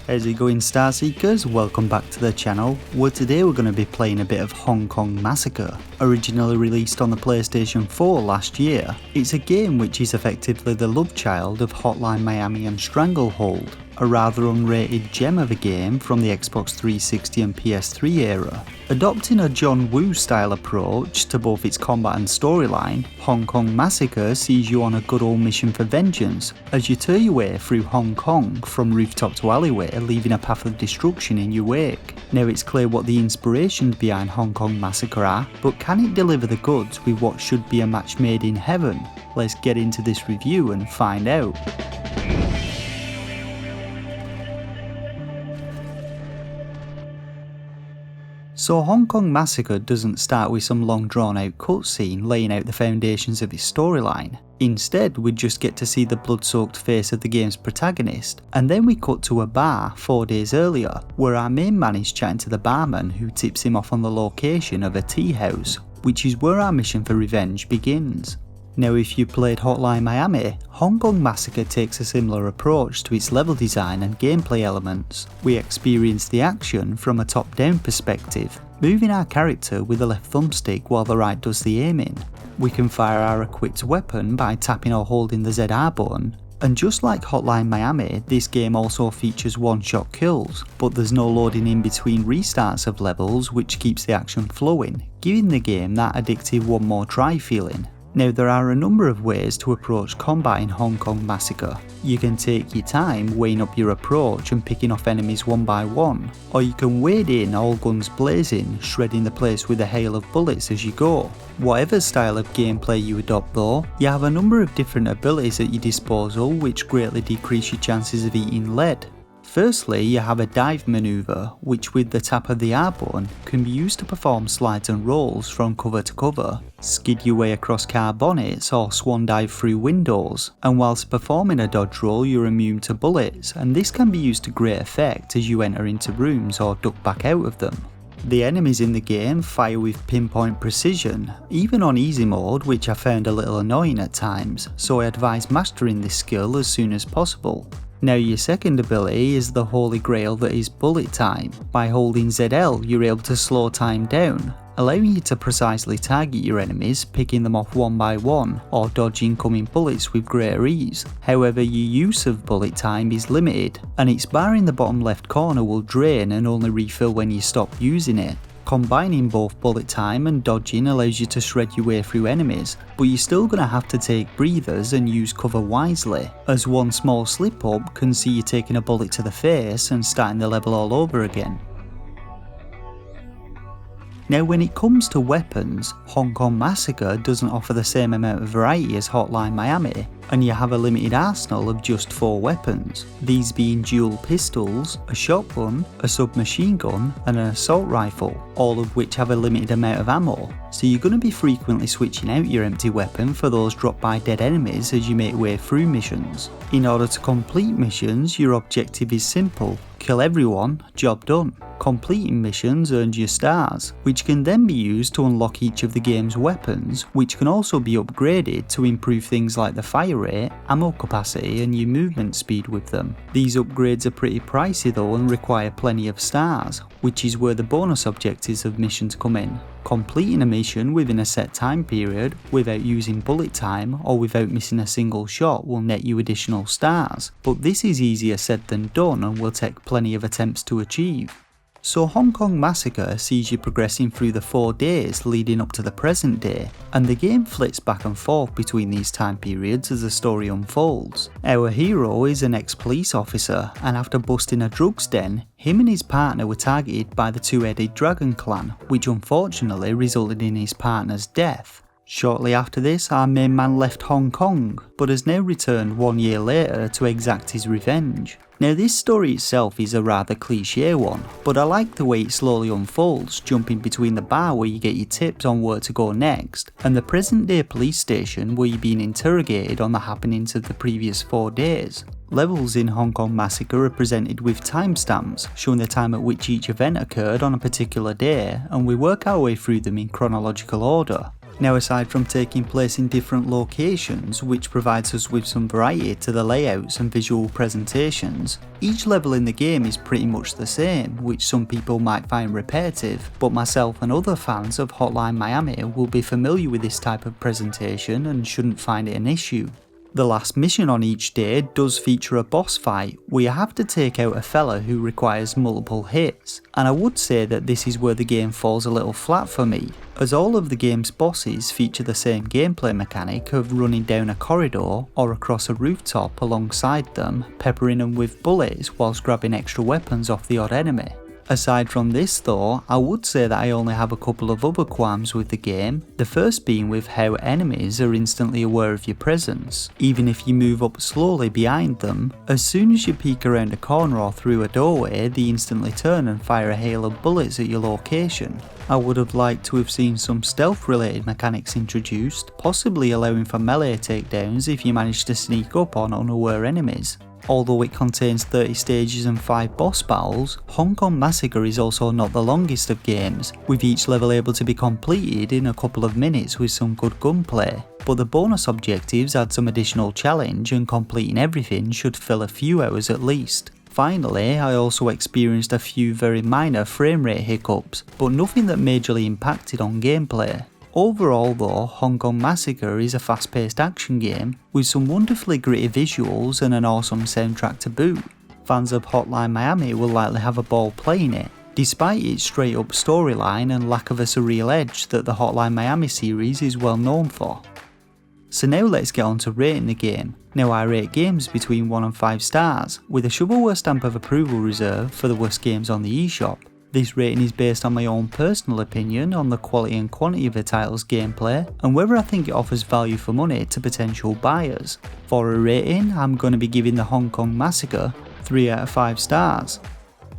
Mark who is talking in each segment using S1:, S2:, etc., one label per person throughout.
S1: How's it going, Star Seekers? Welcome back to the channel, where today we're going to be playing a bit of Hong Kong Massacre. Originally released on the PlayStation 4 last year, it's a game which is effectively the love child of Hotline Miami and Stranglehold, a rather unrated gem of a game from the Xbox 360 and PS3 era. Adopting a John Woo style approach to both its combat and storyline, Hong Kong Massacre sees you on a good old mission for vengeance as you tear your way through Hong Kong from rooftop to alleyway, leaving a path of destruction in your wake. Now it's clear what the inspirations behind Hong Kong Massacre are, but can it deliver the goods with what should be a match made in heaven? Let's get into this review and find out. So Hong Kong Massacre doesn't start with some long drawn out cutscene laying out the foundations of its storyline. Instead, we just get to see the blood-soaked face of the game's protagonist, and then we cut to a bar 4 days earlier, where our main man is chatting to the barman who tips him off on the location of a tea house, which is where our mission for revenge begins. Now if you played Hotline Miami, Hong Kong Massacre takes a similar approach to its level design and gameplay elements. We experience the action from a top-down perspective, moving our character with the left thumbstick while the right does the aiming. We can fire our equipped weapon by tapping or holding the ZR button, and just like Hotline Miami, this game also features one-shot kills, but there's no loading in between restarts of levels which keeps the action flowing, giving the game that addictive one more try feeling. Now there are a number of ways to approach combat in Hong Kong Massacre. You can take your time weighing up your approach and picking off enemies one by one, or you can wade in all guns blazing, shredding the place with a hail of bullets as you go. Whatever style of gameplay you adopt though, you have a number of different abilities at your disposal which greatly decrease your chances of eating lead. Firstly, you have a dive manoeuvre, which with the tap of the R button can be used to perform slides and rolls from cover to cover, skid your way across car bonnets or swan dive through windows, and whilst performing a dodge roll you're immune to bullets, and this can be used to great effect as you enter into rooms or duck back out of them. The enemies in the game fire with pinpoint precision, even on easy mode, which I found a little annoying at times, so I advise mastering this skill as soon as possible. Now your second ability is the holy grail that is bullet time. By holding ZL you're able to slow time down, allowing you to precisely target your enemies, picking them off one by one, or dodge incoming bullets with greater ease. However, your use of bullet time is limited, and its bar in the bottom left corner will drain and only refill when you stop using it. Combining both bullet time and dodging allows you to shred your way through enemies, but you're still going to have to take breathers and use cover wisely, as one small slip up can see you taking a bullet to the face and starting the level all over again. Now when it comes to weapons, Hong Kong Massacre doesn't offer the same amount of variety as Hotline Miami, and you have a limited arsenal of just 4 weapons, these being dual pistols, a shotgun, a submachine gun and an assault rifle, all of which have a limited amount of ammo, so you're going to be frequently switching out your empty weapon for those dropped by dead enemies as you make your way through missions. In order to complete missions, your objective is simple: kill everyone, job done. Completing missions earns you stars, which can then be used to unlock each of the game's weapons, which can also be upgraded to improve things like the fire rate, ammo capacity and your movement speed with them. These upgrades are pretty pricey though and require plenty of stars, which is where the bonus objectives of missions come in. Completing a mission within a set time period without using bullet time or without missing a single shot will net you additional stars, but this is easier said than done and will take plenty of attempts to achieve. So Hong Kong Massacre sees you progressing through the 4 days leading up to the present day, and the game flits back and forth between these time periods as the story unfolds. Our hero is an ex-police officer, and after busting a drugs den, him and his partner were targeted by the two-headed dragon clan, which unfortunately resulted in his partner's death. Shortly after this, our main man left Hong Kong, but has now returned 1 year later to exact his revenge. Now this story itself is a rather cliche one, but I like the way it slowly unfolds, jumping between the bar where you get your tips on where to go next, and the present day police station where you're being interrogated on the happenings of the previous 4 days. Levels in Hong Kong Massacre are presented with timestamps, showing the time at which each event occurred on a particular day, and we work our way through them in chronological order. Now, aside from taking place in different locations, which provides us with some variety to the layouts and visual presentations, each level in the game is pretty much the same, which some people might find repetitive, but myself and other fans of Hotline Miami will be familiar with this type of presentation and shouldn't find it an issue. The last mission on each day does feature a boss fight where you have to take out a fella who requires multiple hits, and I would say that this is where the game falls a little flat for me, as all of the game's bosses feature the same gameplay mechanic of running down a corridor or across a rooftop alongside them, peppering them with bullets whilst grabbing extra weapons off the odd enemy. Aside from this though, I would say that I only have a couple of other qualms with the game, the first being with how enemies are instantly aware of your presence, even if you move up slowly behind them. As soon as you peek around a corner or through a doorway, they instantly turn and fire a hail of bullets at your location. I would have liked to have seen some stealth related mechanics introduced, possibly allowing for melee takedowns if you manage to sneak up on unaware enemies. Although it contains 30 stages and 5 boss battles, Hong Kong Massacre is also not the longest of games, with each level able to be completed in a couple of minutes with some good gunplay, but the bonus objectives add some additional challenge and completing everything should fill a few hours at least. Finally, I also experienced a few very minor frame rate hiccups, but nothing that majorly impacted on gameplay. Overall though, Hong Kong Massacre is a fast-paced action game with some wonderfully gritty visuals and an awesome soundtrack to boot. Fans of Hotline Miami will likely have a ball playing it, despite its straight-up storyline and lack of a surreal edge that the Hotline Miami series is well known for. So now let's get on to rating the game. Now I rate games between 1 and 5 stars, with a shovelware stamp of approval reserved for the worst games on the eShop. This rating is based on my own personal opinion on the quality and quantity of the title's gameplay and whether I think it offers value for money to potential buyers. For a rating, I'm going to be giving the Hong Kong Massacre 3 out of 5 stars.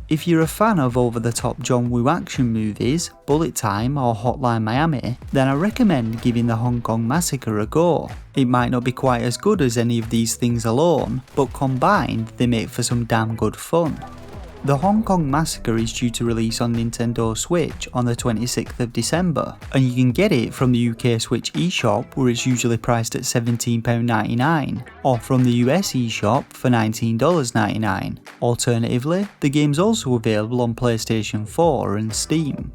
S1: If you're a fan of over-the-top John Woo action movies, Bullet Time or Hotline Miami, then I recommend giving the Hong Kong Massacre a go. It might not be quite as good as any of these things alone, but combined they make for some damn good fun. The Hong Kong Massacre is due to release on Nintendo Switch on the 26th of December, and you can get it from the UK Switch eShop where it's usually priced at £17.99, or from the US eShop for $19.99. Alternatively, the game's also available on PlayStation 4 and Steam.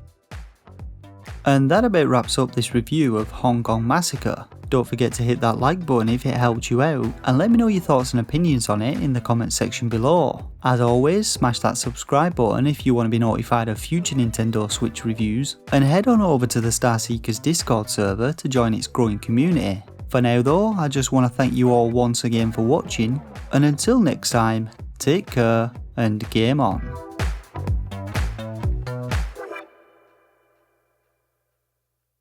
S1: And that about wraps up this review of Hong Kong Massacre. Don't forget to hit that like button if it helped you out, and let me know your thoughts and opinions on it in the comment section below. As always, smash that subscribe button if you want to be notified of future Nintendo Switch reviews, and head on over to the Starseekers Discord server to join its growing community. For now though, I just want to thank you all once again for watching, and until next time, take care and game on.